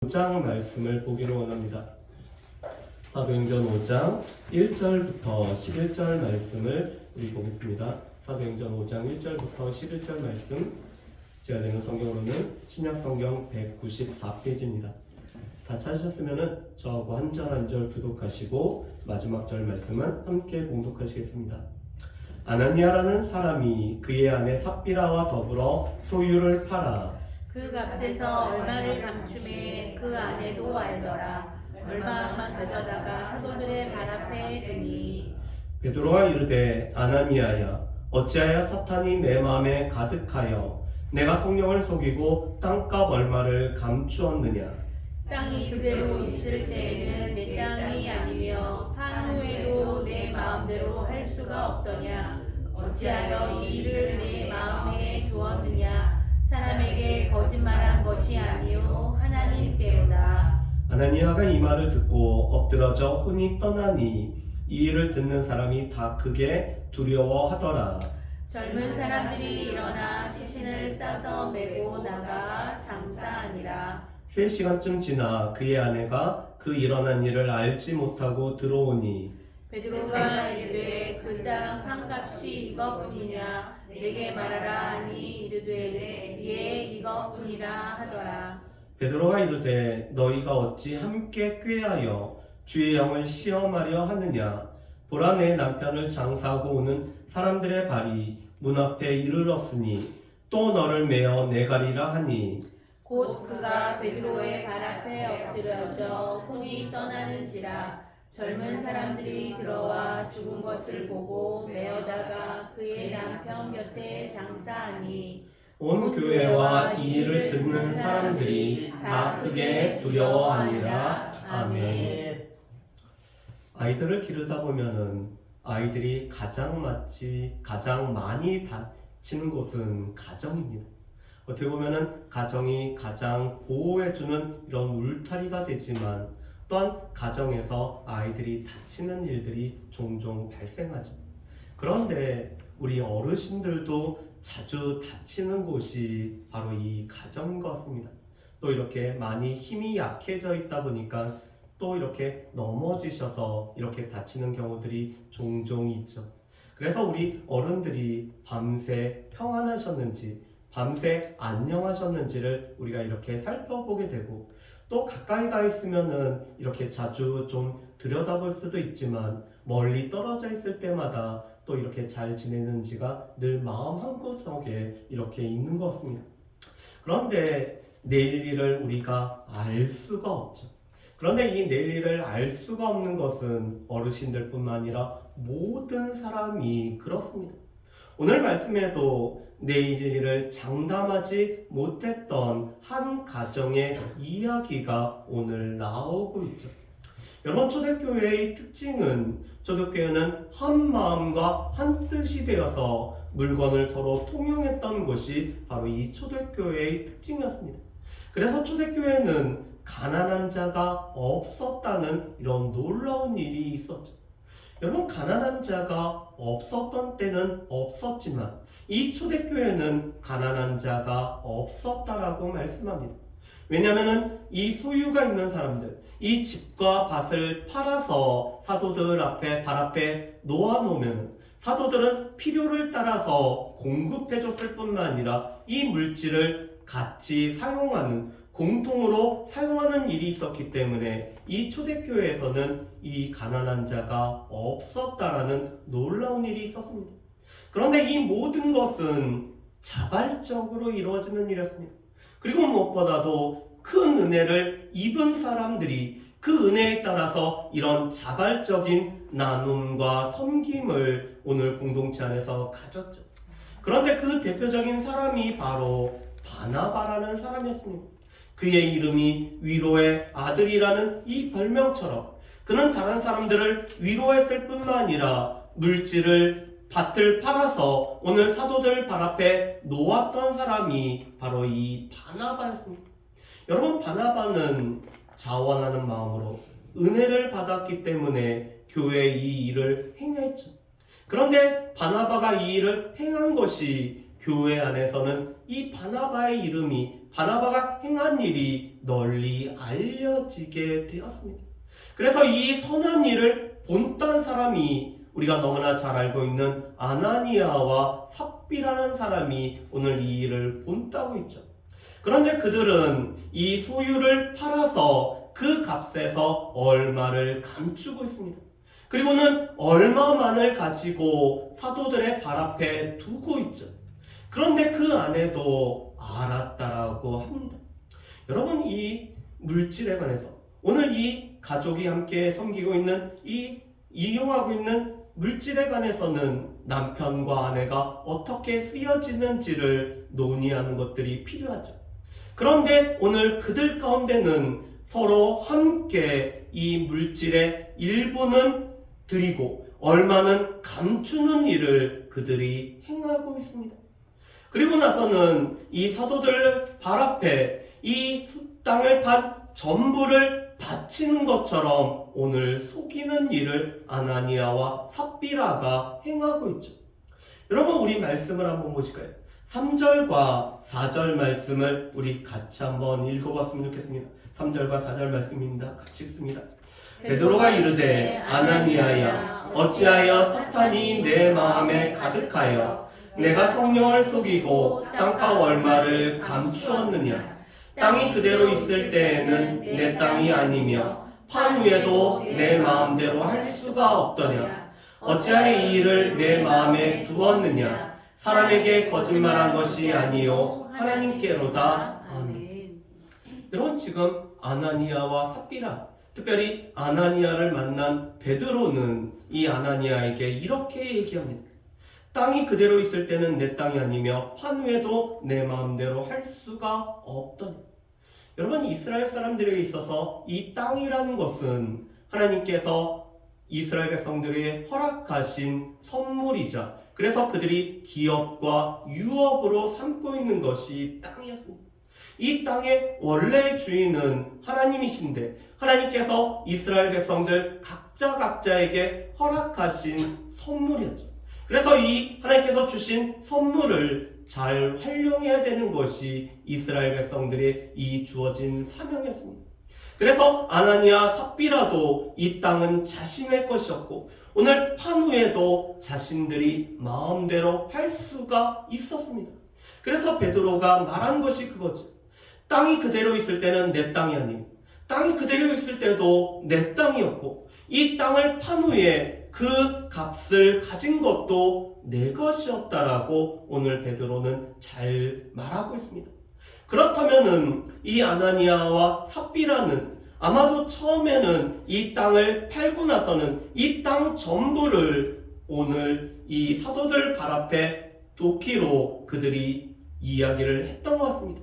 5장 말씀을 보기로 원합니다. 사도행전 5장 1절부터 11절 말씀을 우리 보겠습니다. 사도행전 5장 1절부터 11절 말씀, 제가 되는 성경으로는 신약성경 194페이지입니다. 다 찾으셨으면 저하고 한 절 한 절 교독하시고 마지막 절 말씀은 함께 봉독하시겠습니다. 아나니아라는 사람이 그의 아내 삽비라와 더불어 소유를 팔아 그 값에서 얼마를 감춤해 그 아내도 알더라. 얼마만 가져다가 사도들의 발 앞에 두니. 베드로가 이르되 아나니아야, 어찌하여 사탄이 내 마음에 가득하여 내가 성령을 속이고 땅값 얼마를 감추었느냐. 땅이 그대로 있을 때에는 내 땅이 아니며 판 후에도 내 마음대로 할 수가 없더냐. 어찌하여 이 일을 내 마음에 두었느냐. 사람에게 거짓말한 것이 아니요 하나님께로다. 아나니아가 이 말을 듣고 엎드러져 혼이 떠나니 이 일을 듣는 사람이 다 크게 두려워하더라. 젊은 사람들이 일어나 시신을 싸서 메고 나가 장사하니라. 3시간쯤 지나 그의 아내가 그 일어난 일을 알지 못하고 들어오니 베드로가 이르되 그 땅 판값이 이것뿐이냐. 내게 말하라 하니 이르되 예 이것뿐이라 하더라. 베드로가 이르되 너희가 어찌 함께 꾀하여 주의 영을 시험하려 하느냐. 보라, 내 남편을 장사하고 오는 사람들의 발이 문 앞에 이르렀으니 또 너를 메어 내가리라 하니 곧 그가 베드로의 발 앞에 엎드려져 혼이 떠나는지라. 젊은 사람들이 들어와 죽은 것을 보고 메어다가 그의 남편 곁에 장사하니 온 교회와 이 일을 듣는 사람들이 다 크게 두려워하니라. 아멘. 아이들을 기르다 보면은 아이들이 가장 많이 다치는 곳은 가정입니다. 어떻게 보면은 가정이 가장 보호해주는 이런 울타리가 되지만 또한 가정에서 아이들이 다치는 일들이 종종 발생하죠. 그런데 우리 어르신들도 자주 다치는 곳이 바로 이 가정인 것 같습니다. 또 이렇게 많이 힘이 약해져 있다 보니까 또 이렇게 넘어지셔서 이렇게 다치는 경우들이 종종 있죠. 그래서 우리 어른들이 밤새 평안하셨는지, 밤새 안녕하셨는지를 우리가 이렇게 살펴보게 되고, 또 가까이 가 있으면은 이렇게 자주 좀 들여다볼 수도 있지만 멀리 떨어져 있을 때마다 또 이렇게 잘 지내는지가 늘 마음 한구석에 이렇게 있는 것 같습니다. 그런데 내일 일을 우리가 알 수가 없죠. 그런데 이 내일 일을 알 수가 없는 것은 어르신들뿐만 아니라 모든 사람이 그렇습니다. 오늘 말씀에도 내일 일을 장담하지 못했던 한 가정의 이야기가 오늘 나오고 있죠. 여러분, 초대교회의 특징은, 초대교회는 한 마음과 한 뜻이 되어서 물건을 서로 통용했던 것이 바로 이 초대교회의 특징이었습니다. 그래서 초대교회는 가난한 자가 없었다는 이런 놀라운 일이 있었죠. 여러분, 가난한 자가 없었던 때는 없었지만 이 초대교회는 가난한 자가 없었다라고 말씀합니다. 왜냐하면 이 소유가 있는 사람들, 이 집과 밭을 팔아서 사도들 앞에 발 앞에 놓아놓으면 사도들은 필요를 따라서 공급해줬을 뿐만 아니라 이 물질을 같이 사용하는, 공통으로 사용하는 일이 있었기 때문에 이 초대교회에서는 이 가난한 자가 없었다라는 놀라운 일이 있었습니다. 그런데 이 모든 것은 자발적으로 이루어지는 일이었습니다. 그리고 무엇보다도 큰 은혜를 입은 사람들이 그 은혜에 따라서 이런 자발적인 나눔과 섬김을 오늘 공동체 안에서 가졌죠. 그런데 그 대표적인 사람이 바로 바나바라는 사람이었습니다. 그의 이름이 위로의 아들이라는 이 별명처럼 그는 다른 사람들을 위로했을 뿐만 아니라 물질을, 밭을 팔아서 오늘 사도들 발 앞에 놓았던 사람이 바로 이 바나바였습니다. 여러분, 바나바는 자원하는 마음으로 은혜를 받았기 때문에 교회의 이 일을 행했죠. 그런데 바나바가 이 일을 행한 것이 교회 안에서는 이 바나바의 이름이 바나바가 행한 일이 널리 알려지게 되었습니다. 그래서 이 선한 일을 본딴 사람이 우리가 너무나 잘 알고 있는 아나니아와 삽비라는 사람이 오늘 이 일을 본따고 있죠. 그런데 그들은 이 소유를 팔아서 그 값에서 얼마를 감추고 있습니다. 그리고는 얼마만을 가지고 사도들의 발 앞에 두고 있죠. 그런데 그 아내도 알았다라고 합니다. 여러분, 이 물질에 관해서 오늘 이 가족이 함께 섬기고 있는 이용하고 있는 물질에 관해서는 남편과 아내가 어떻게 쓰여지는지를 논의하는 것들이 필요하죠. 그런데 오늘 그들 가운데는 서로 함께 이 물질의 일부는 드리고 얼마는 감추는 일을 그들이 행하고 있습니다. 그리고 나서는 이 사도들 발 앞에 이 땅을 판 전부를 바치는 것처럼 오늘 속이는 일을 아나니아와 삽비라가 행하고 있죠. 여러분, 우리 말씀을 한번 보실까요? 3절과 4절 말씀을 우리 같이 한번 읽어봤으면 좋겠습니다. 3절과 4절 말씀입니다. 같이 읽습니다. 베드로가 이르되 아나니아야, 어찌하여 사탄이 내 마음에 가득하여 내가 성령을 속이고 땅과 얼마를 감추었느냐? 땅이 그대로 있을 때에는 내 땅이 아니며 판 후에도 내 마음대로 할 수가 없더냐? 어찌하여 이 일을 내 마음에 두었느냐? 사람에게 거짓말한 것이 아니요 하나님께로다. 아멘. 여러분, 지금 아나니아와 삽비라, 특별히 아나니아를 만난 베드로는 이 아나니아에게 이렇게 얘기합니다. 땅이 그대로 있을 때는 내 땅이 아니며 판 후에도 내 마음대로 할 수가 없더니. 여러분, 이스라엘 사람들에게 있어서 이 땅이라는 것은 하나님께서 이스라엘 백성들에게 허락하신 선물이자, 그래서 그들이 기업과 유업으로 삼고 있는 것이 땅이었습니다. 이 땅의 원래 주인은 하나님이신데 하나님께서 이스라엘 백성들 각자에게 허락하신 선물이었죠. 그래서 이 하나님께서 주신 선물을 잘 활용해야 되는 것이 이스라엘 백성들의 이 주어진 사명이었습니다. 그래서 아나니아 삽비라도 이 땅은 자신의 것이었고 오늘 판 후에도 자신들이 마음대로 할 수가 있었습니다. 그래서 베드로가 말한 것이 그거죠. 땅이 그대로 있을 때는 내 땅이 아니고 땅이 그대로 있을 때도 내 땅이었고 이 땅을 판 후에 그 값을 가진 것도 내 것이었다라고 오늘 베드로는 잘 말하고 있습니다. 그렇다면은 이 아나니아와 삽비라는 아마도 처음에는 이 땅을 팔고 나서는 이 땅 전부를 오늘 이 사도들 발 앞에 놓기로 그들이 이야기를 했던 것 같습니다.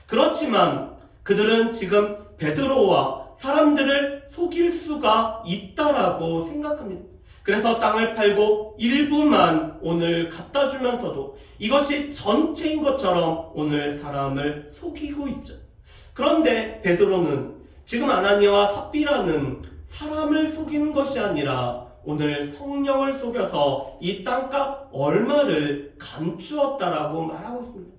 그렇지만 그들은 지금 베드로와 사람들을 속일 수가 있다라고 생각합니다. 그래서 땅을 팔고 일부만 오늘 갖다 주면서도 이것이 전체인 것처럼 오늘 사람을 속이고 있죠. 그런데 베드로는 지금 아나니아와 삽비라는 사람을 속이는 것이 아니라 오늘 성령을 속여서 이 땅값 얼마를 감추었다라고 말하고 있습니다.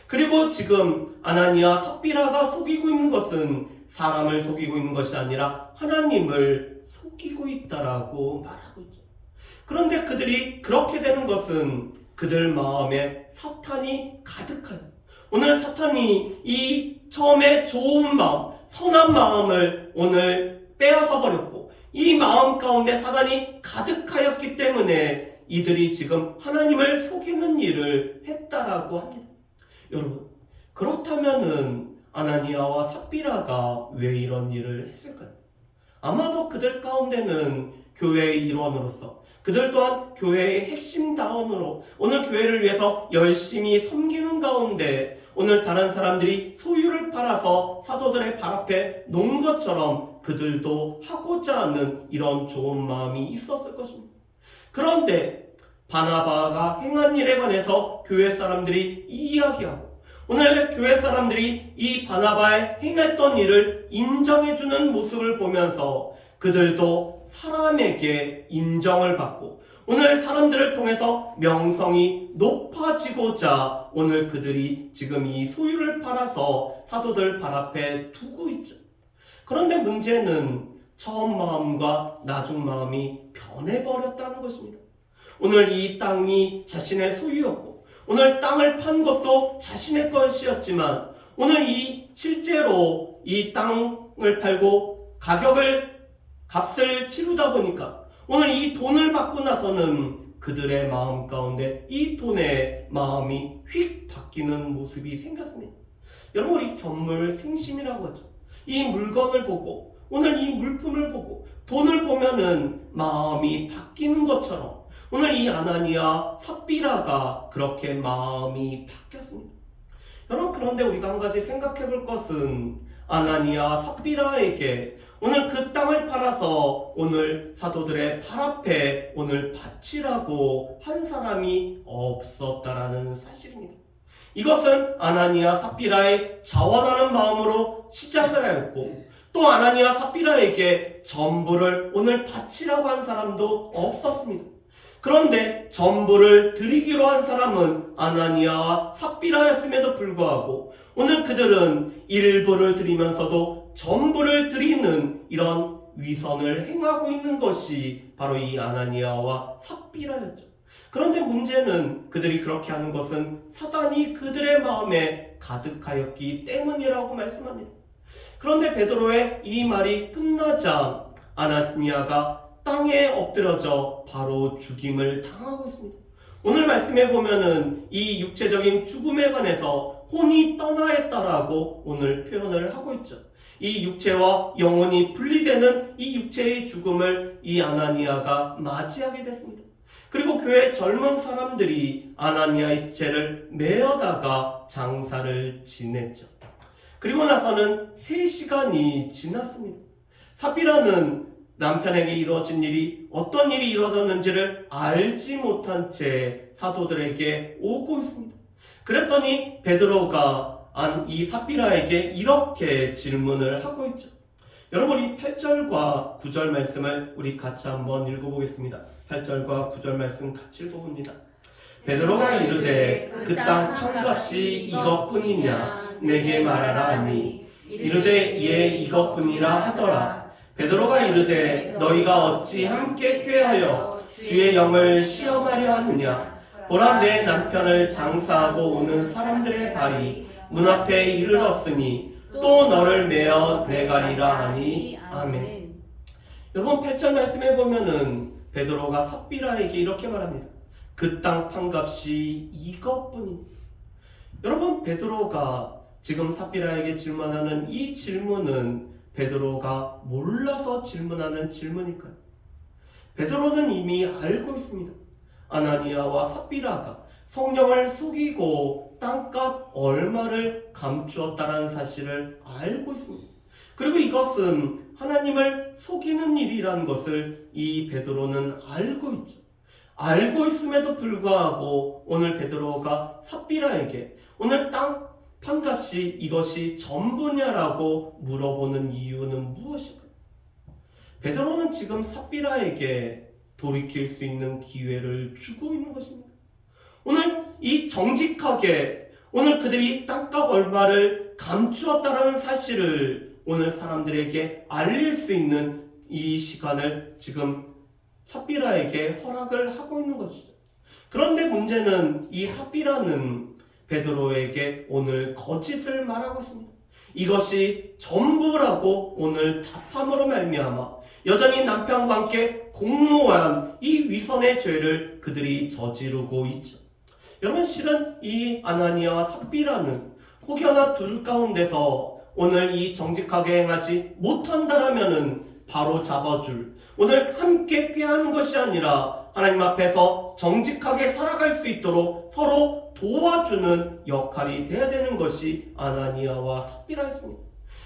그리고 지금 아나니아 삽비라가 속이고 있는 것은 사람을 속이고 있는 것이 아니라 하나님을 속이고 있다라고 말하고 있죠. 그런데 그들이 그렇게 되는 것은 그들 마음에 사탄이 가득하여 오늘 사탄이 이 처음에 좋은 마음, 선한 마음을 오늘 빼앗아 버렸고 이 마음 가운데 사탄이 가득하였기 때문에 이들이 지금 하나님을 속이는 일을 했다라고 합니다. 여러분, 그렇다면은 아나니아와 삽비라가 왜 이런 일을 했을까요? 아마도 그들 가운데는 교회의 일원으로서 그들 또한 교회의 핵심다운으로 오늘 교회를 위해서 열심히 섬기는 가운데 오늘 다른 사람들이 소유를 팔아서 사도들의 발 앞에 놓은 것처럼 그들도 하고자 하는 이런 좋은 마음이 있었을 것입니다. 그런데 바나바가 행한 일에 관해서 교회 사람들이 이야기하고 오늘 교회 사람들이 이 바나바의 행했던 일을 인정해주는 모습을 보면서 그들도 사람에게 인정을 받고 오늘 사람들을 통해서 명성이 높아지고자 오늘 그들이 지금 이 소유를 팔아서 사도들 발 앞에 두고 있죠. 그런데 문제는 처음 마음과 나중 마음이 변해버렸다는 것입니다. 오늘 이 땅이 자신의 소유였고 오늘 땅을 판 것도 자신의 것이었지만 오늘 실제로 이 땅을 팔고 값을 치르다 보니까 오늘 이 돈을 받고 나서는 그들의 마음 가운데 이 돈의 마음이 휙 바뀌는 모습이 생겼습니다. 여러분, 이 견물생심이라고 하죠. 이 물건을 보고 오늘 이 물품을 보고 돈을 보면은 마음이 바뀌는 것처럼 오늘 이 아나니아 삽비라가 그렇게 마음이 바뀌었습니다. 여러분, 그런데 우리가 한 가지 생각해 볼 것은 아나니아 삽비라에게 오늘 그 땅을 팔아서 오늘 사도들의 발 앞에 오늘 바치라고 한 사람이 없었다라는 사실입니다. 이것은 아나니아 삽비라의 자원하는 마음으로 시작을 하였고 또 아나니아 삽비라에게 전부를 오늘 바치라고 한 사람도 없었습니다. 그런데 전부를 드리기로 한 사람은 아나니아와 삽비라였음에도 불구하고 오늘 그들은 일부를 드리면서도 전부를 드리는 이런 위선을 행하고 있는 것이 바로 이 아나니아와 삽비라였죠. 그런데 문제는 그들이 그렇게 하는 것은 사단이 그들의 마음에 가득하였기 때문이라고 말씀합니다. 그런데 베드로의 이 말이 끝나자 아나니아가 땅에 엎드려져 바로 죽임을 당하고 있습니다. 오늘 말씀에 보면은 이 육체적인 죽음에 관해서 혼이 떠나 있다라고 오늘 표현을 하고 있죠. 이 육체와 영혼이 분리되는 이 육체의 죽음을 이 아나니아가 맞이하게 됐습니다. 그리고 교회 젊은 사람들이 아나니아의 시체를 메어다가 장사를 지냈죠. 그리고 나서는 3시간이 지났습니다. 삽비라는 남편에게 이루어진 일이 어떤 일이 이루어졌는지를 알지 못한 채 사도들에게 오고 있습니다. 그랬더니 베드로가 이 삽비라에게 이렇게 질문을 하고 있죠. 여러분, 이 8절과 9절 말씀을 우리 같이 한번 읽어보겠습니다. 8절과 9절 말씀 같이 읽어봅니다. 베드로가 이르되 그 땅 판값이 이것뿐이냐 내게 말하라 하니 이르되 예 이것뿐이라 하더라. 베드로가 이르되 너희가 어찌 함께 꾀하여 주의 영을 시험하려 하느냐. 보라, 내 남편을 장사하고 오는 사람들의 발이 문 앞에 이르렀으니 또 너를 메어 내가리라 하니. 아멘. 여러분, 8절 말씀에 보면은 베드로가 삽비라에게 이렇게 말합니다. 그 땅 판값이 이것뿐이니. 여러분, 베드로가 지금 삽비라에게 질문하는 이 질문은 베드로가 몰라서 질문하는 질문일까요? 베드로는 이미 알고 있습니다. 아나니아와 삽비라가 성령을 속이고 땅값 얼마를 감추었다는 사실을 알고 있습니다. 그리고 이것은 하나님을 속이는 일이라는 것을 이 베드로는 알고 있죠. 알고 있음에도 불구하고 오늘 베드로가 삽비라에게 오늘 땅 판값이 이것이 전부냐라고 물어보는 이유는 무엇일까요? 베드로는 지금 삽비라에게 돌이킬 수 있는 기회를 주고 있는 것입니다. 오늘 이 정직하게 오늘 그들이 땅값 얼마를 감추었다라는 사실을 오늘 사람들에게 알릴 수 있는 이 시간을 지금 삽비라에게 허락을 하고 있는 것이죠. 그런데 문제는 이 삽비라는 베드로에게 오늘 거짓을 말하고 있습니다. 이것이 전부라고 오늘 답함으로 말미암아 여전히 남편과 함께 공모한 이 위선의 죄를 그들이 저지르고 있죠. 여러분, 실은 이 아나니아와 삽비라는 혹여나 둘 가운데서 오늘 이 정직하게 행하지 못한다라면은 바로 잡아줄, 오늘 함께 꾀하는 것이 아니라 하나님 앞에서 정직하게 살아갈 수 있도록 서로 도와주는 역할이 되어야 되는 것이 아나니아와 삽비라였습니다.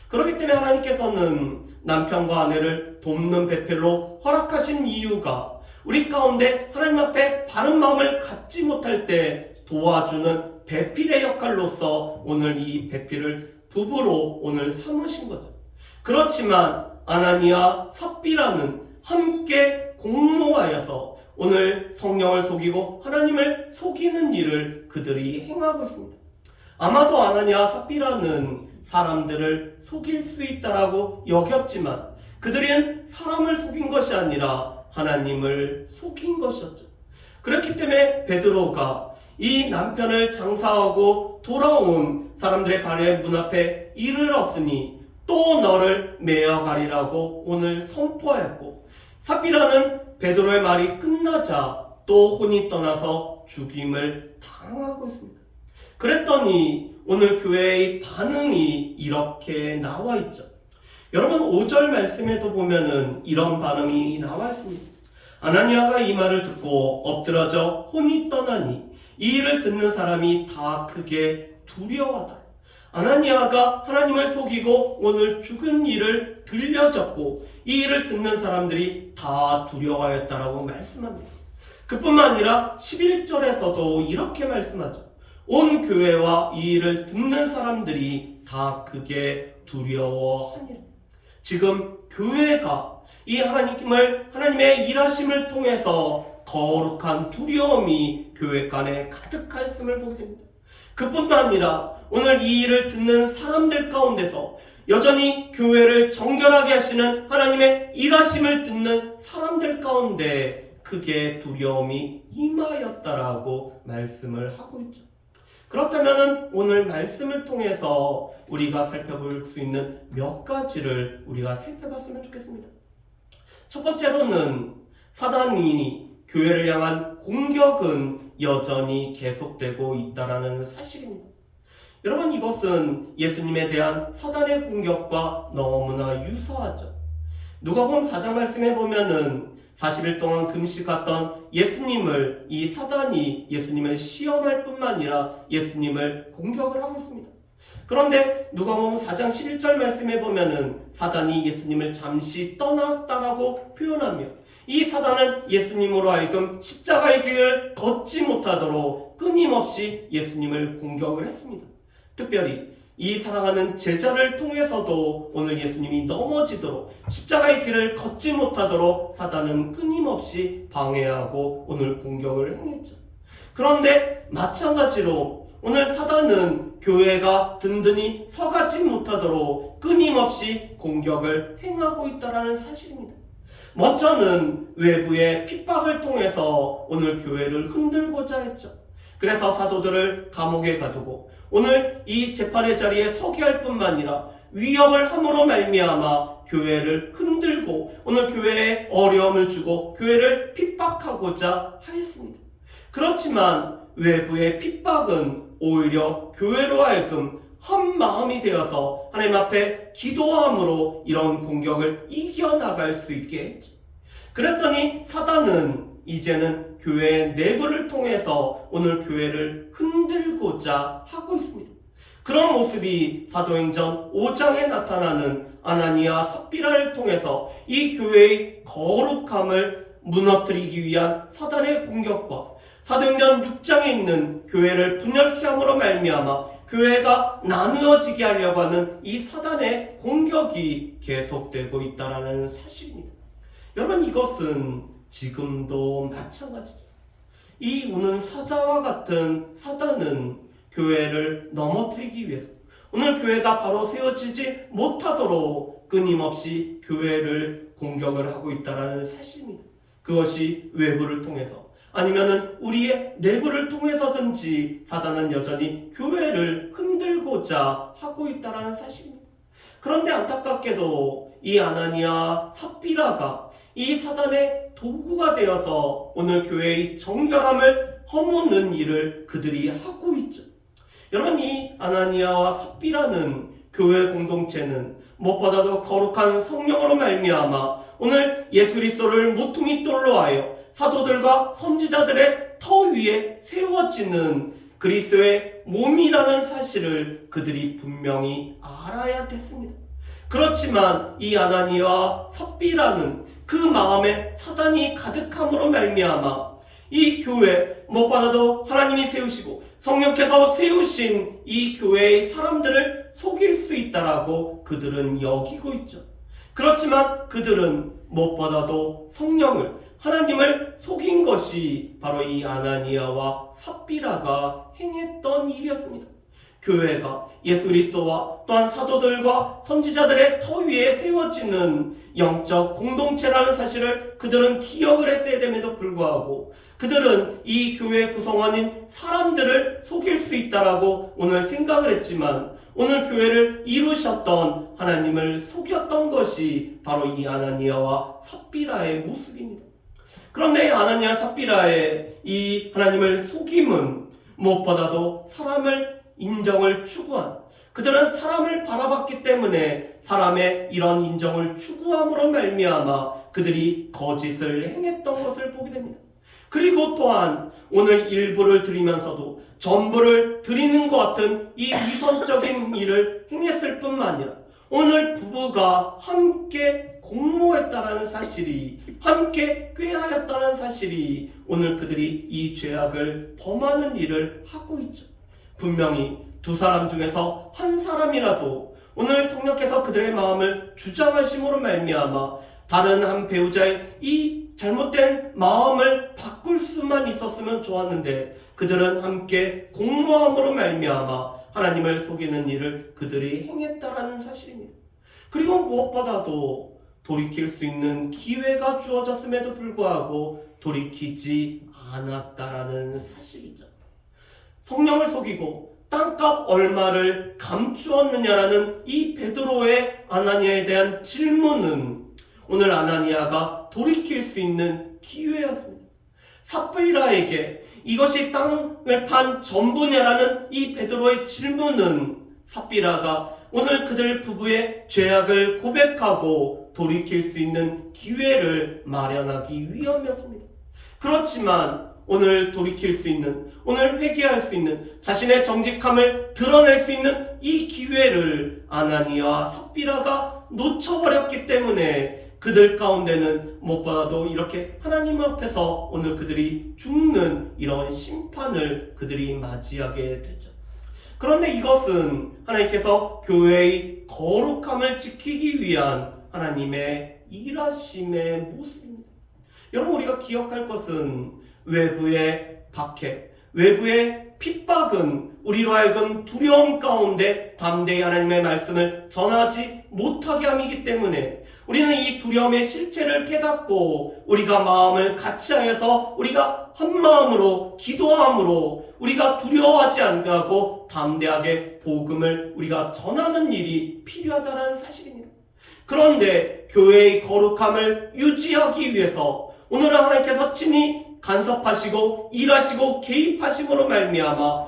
그렇기 때문에 하나님께서는 남편과 아내를 돕는 배필로 허락하신 이유가 우리 가운데 하나님 앞에 바른 마음을 갖지 못할 때 도와주는 배필의 역할로서 오늘 이 배필을 부부로 오늘 삼으신 거죠. 그렇지만 아나니아 삽비라는 함께 공모하여서 오늘 성령을 속이고 하나님을 속이는 일을 그들이 행하고 있습니다. 아마도 아나니아와 삽비라는 사람들을 속일 수 있다라고 여겼지만 그들은 사람을 속인 것이 아니라 하나님을 속인 것이었죠. 그렇기 때문에 베드로가 이 남편을 장사하고 돌아온 사람들의 발의 문 앞에 이르렀으니 또 너를 메어가리라고 오늘 선포했고, 삽비라는 베드로의 말이 끝나자 또 혼이 떠나서 죽임을 당하고 있습니다. 그랬더니 오늘 교회의 반응이 이렇게 나와 있죠. 여러분 5절 말씀에도 보면은 이런 반응이 나와 있습니다. 아나니아가 이 말을 듣고 엎드러져 혼이 떠나니 이 일을 듣는 사람이 다 크게 두려워하다. 아나니아가 하나님을 속이고 오늘 죽은 일을 들려졌고 이 일을 듣는 사람들이 다 두려워하였다라고 말씀합니다. 그뿐만 아니라 11절에서도 이렇게 말씀하죠. 온 교회와 이 일을 듣는 사람들이 다 크게 두려워하니라. 지금 교회가 이 하나님의 일하심을 통해서 거룩한 두려움이 교회 간에 가득했음을 보게 됩니다. 그뿐만 아니라 오늘 이 일을 듣는 사람들 가운데서 여전히 교회를 정결하게 하시는 하나님의 일하심을 듣는 사람들 가운데 크게 두려움이 임하였다라고 말씀을 하고 있죠. 그렇다면 오늘 말씀을 통해서 우리가 살펴볼 수 있는 몇 가지를 우리가 살펴봤으면 좋겠습니다. 첫 번째로는 사단이 교회를 향한 공격은 여전히 계속되고 있다는 사실입니다. 여러분 이것은 예수님에 대한 사단의 공격과 너무나 유사하죠. 누가복음 4장 말씀해 보면은 40일 동안 금식했던 예수님을 이 사단이 예수님을 시험할 뿐만 아니라 예수님을 공격을 하고 있습니다. 그런데 누가복음 4장 11절 말씀해 보면은 사단이 예수님을 잠시 떠났다라고 표현하며 이 사단은 예수님으로 하여금 십자가의 길을 걷지 못하도록 끊임없이 예수님을 공격을 했습니다. 특별히 이 사랑하는 제자를 통해서도 오늘 예수님이 넘어지도록 십자가의 길을 걷지 못하도록 사단은 끊임없이 방해하고 오늘 공격을 행했죠. 그런데 마찬가지로 오늘 사단은 교회가 든든히 서가지 못하도록 끊임없이 공격을 행하고 있다는 사실입니다. 먼저는 외부의 핍박을 통해서 오늘 교회를 흔들고자 했죠. 그래서 사도들을 감옥에 가두고 오늘 이 재판의 자리에 서게 할 뿐만 아니라 위협을 함으로 말미암아 교회를 흔들고 오늘 교회에 어려움을 주고 교회를 핍박하고자 하였습니다. 그렇지만 외부의 핍박은 오히려 교회로 하여금 한 마음이 되어서 하나님 앞에 기도함으로 이런 공격을 이겨나갈 수 있게 했죠. 그랬더니 사단은 이제는 교회의 내부를 통해서 오늘 교회를 흔들고자 하고 있습니다. 그런 모습이 사도행전 5장에 나타나는 아나니아 삽비라를 통해서 이 교회의 거룩함을 무너뜨리기 위한 사단의 공격과 사도행전 6장에 있는 교회를 분열케 함으로 말미암아 교회가 나누어지게 하려고 하는 이 사단의 공격이 계속되고 있다는 사실입니다. 여러분 이것은 지금도 마찬가지죠. 이 우는 사자와 같은 사단은 교회를 넘어뜨리기 위해서 오늘 교회가 바로 세워지지 못하도록 끊임없이 교회를 공격을 하고 있다는 사실입니다. 그것이 외부를 통해서 아니면은 우리의 내부를 통해서든지 사단은 여전히 교회를 흔들고자 하고 있다는 사실입니다. 그런데 안타깝게도 이 아나니아 삽비라가 이 사단의 도구가 되어서 오늘 교회의 정결함을 허무는 일을 그들이 하고 있죠. 여러분 이 아나니아와 삽비라는 교회 공동체는 무엇보다도 거룩한 성령으로 말미암아 오늘 예수 그리스도를 모퉁이 돌로 하여 사도들과 선지자들의 터 위에 세워지는 그리스도의 몸이라는 사실을 그들이 분명히 알아야 됐습니다. 그렇지만 이 아나니아와 삽비라는 그 마음에 사단이 가득함으로 말미암아 이 교회 무엇보다도 하나님이 세우시고 성령께서 세우신 이 교회의 사람들을 속일 수 있다라고 그들은 여기고 있죠. 그렇지만 그들은 무엇보다도 성령을 하나님을 속인 것이 바로 이 아나니아와 삽비라가 행했던 일이었습니다. 교회가 예수 그리스도와 또한 사도들과 선지자들의 터 위에 세워지는 영적 공동체라는 사실을 그들은 기억을 했어야 됨에도 불구하고 그들은 이 교회 구성원인 사람들을 속일 수 있다라고 오늘 생각을 했지만 오늘 교회를 이루셨던 하나님을 속였던 것이 바로 이 아나니아와 삽비라의 모습입니다. 그런데 아나니아 삽비라의 이 하나님을 속임은 무엇보다도 사람을 인정을 추구한, 그들은 사람을 바라봤기 때문에 사람의 이런 인정을 추구함으로 말미암아 그들이 거짓을 행했던 것을 보게 됩니다. 그리고 또한 오늘 일부를 드리면서도 전부를 드리는 것 같은 이 위선적인 일을 행했을 뿐만 아니라 오늘 부부가 함께 공모했다는 사실이, 함께 꾀하였다는 사실이 오늘 그들이 이 죄악을 범하는 일을 하고 있죠. 분명히 두 사람 중에서 한 사람이라도 오늘 성령께서 그들의 마음을 주장하심으로 말미암아 다른 한 배우자의 이 잘못된 마음을 바꿀 수만 있었으면 좋았는데 그들은 함께 공모함으로 말미암아 하나님을 속이는 일을 그들이 행했다라는 사실입니다. 그리고 무엇보다도 돌이킬 수 있는 기회가 주어졌음에도 불구하고 돌이키지 않았다라는 사실이죠. 성령을 속이고 땅값 얼마를 감추었느냐라는 이 베드로의 아나니아에 대한 질문은 오늘 아나니아가 돌이킬 수 있는 기회였습니다. 삽비라에게 이것이 땅을 판 전부냐라는 이 베드로의 질문은 삽비라가 오늘 그들 부부의 죄악을 고백하고 돌이킬 수 있는 기회를 마련하기 위함이었습니다. 그렇지만 오늘 돌이킬 수 있는, 오늘 회개할 수 있는, 자신의 정직함을 드러낼 수 있는 이 기회를 아나니아와 삽비라가 놓쳐버렸기 때문에 그들 가운데는 무엇보다도 이렇게 하나님 앞에서 오늘 그들이 죽는 이런 심판을 그들이 맞이하게 되죠. 그런데 이것은 하나님께서 교회의 거룩함을 지키기 위한 하나님의 일하심의 모습입니다. 여러분, 우리가 기억할 것은 외부의 박해, 외부의 핍박은 우리로 하여금 두려움 가운데 담대히 하나님의 말씀을 전하지 못하게 함이기 때문에 우리는 이 두려움의 실체를 깨닫고 우리가 마음을 같이하여서 우리가 한 마음으로 기도함으로 우리가 두려워하지 않고 담대하게 복음을 우리가 전하는 일이 필요하다는 사실입니다. 그런데 교회의 거룩함을 유지하기 위해서 오늘은 하나님께서 친히 간섭하시고 일하시고 개입하심으로 말미암아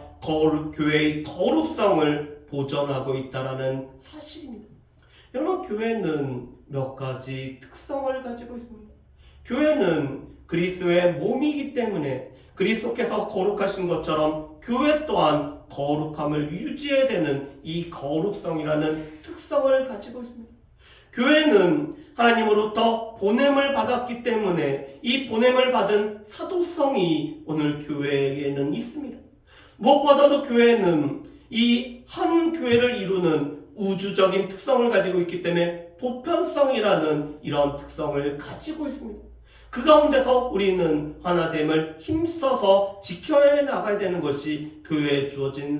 교회의 거룩성을 보존하고 있다는 사실입니다. 여러분, 교회는 몇 가지 특성을 가지고 있습니다. 교회는 그리스도의 몸이기 때문에 그리스도께서 거룩하신 것처럼 교회 또한 거룩함을 유지해야 되는 이 거룩성이라는 특성을 가지고 있습니다. 교회는 하나님으로부터 보냄을 받았기 때문에 이 보냄을 받은 사도성이 오늘 교회에는 있습니다. 무엇보다도 교회는 이 한 교회를 이루는 우주적인 특성을 가지고 있기 때문에 보편성이라는 이런 특성을 가지고 있습니다. 그 가운데서 우리는 하나됨을 힘써서 지켜야 나가야 되는 것이 교회에 주어진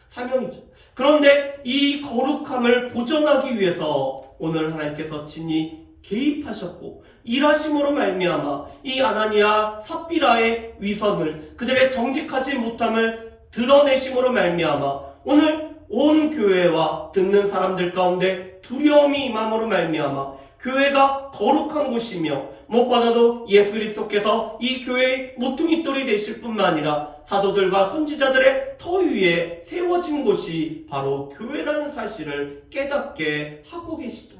사명이죠. 그런데 이 거룩함을 보존하기 위해서 오늘 하나님께서 친히 개입하셨고 일하심으로 말미암아 이 아나니아 삽비라의 위선을, 그들의 정직하지 못함을 드러내심으로 말미암아 오늘 온 교회와 듣는 사람들 가운데 두려움이 임함으로 말미암아 교회가 거룩한 곳이며 무엇보다도 예수 그리스도께서 이 교회의 모퉁이돌이 되실 뿐만 아니라 사도들과 선지자들의 터 위에 세워진 곳이 바로 교회라는 사실을 깨닫게 하고 계시죠.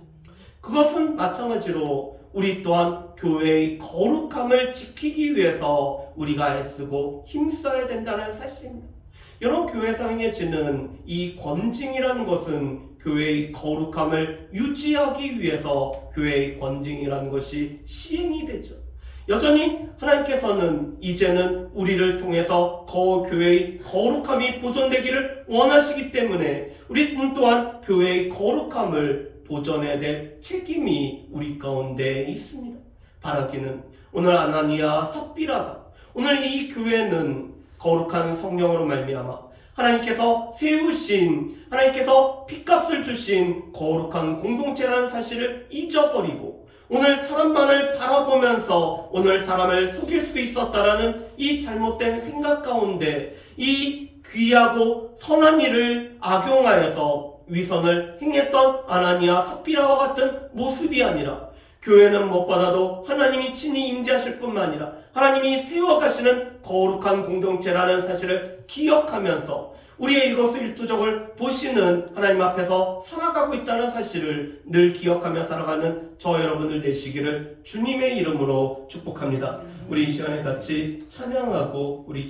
그것은 마찬가지로 우리 또한 교회의 거룩함을 지키기 위해서 우리가 애쓰고 힘써야 된다는 사실입니다. 여러분, 교회에서 행해지는 이 권징이라는 것은 교회의 거룩함을 유지하기 위해서 교회의 권징이라는 것이 시행이 되죠. 여전히 하나님께서는 이제는 우리를 통해서 교회의 거룩함이 보존되기를 원하시기 때문에 우리 또한 교회의 거룩함을 보존해야 될 책임이 우리 가운데 있습니다. 바라기는 오늘 아나니아 삽비라가 오늘 이 교회는 거룩한 성령으로 말미암아 하나님께서 세우신 하나님께서 핏값을 주신 거룩한 공동체라는 사실을 잊어버리고 오늘 사람만을 바라보면서 오늘 사람을 속일 수 있었다라는 이 잘못된 생각 가운데 이 귀하고 선한 일을 악용하여서 위선을 행했던 아나니아 삽비라와 같은 모습이 아니라 교회는 무엇보다도 하나님이 친히 임재하실 뿐만 아니라 하나님이 세워가시는 거룩한 공동체라는 사실을 기억하면서 우리의 일거수일투족을 보시는 하나님 앞에서 살아가고 있다는 사실을 늘 기억하며 살아가는 저 여러분들 되시기를 주님의 이름으로 축복합니다. 우리 이 시간에 같이 찬양하고 우리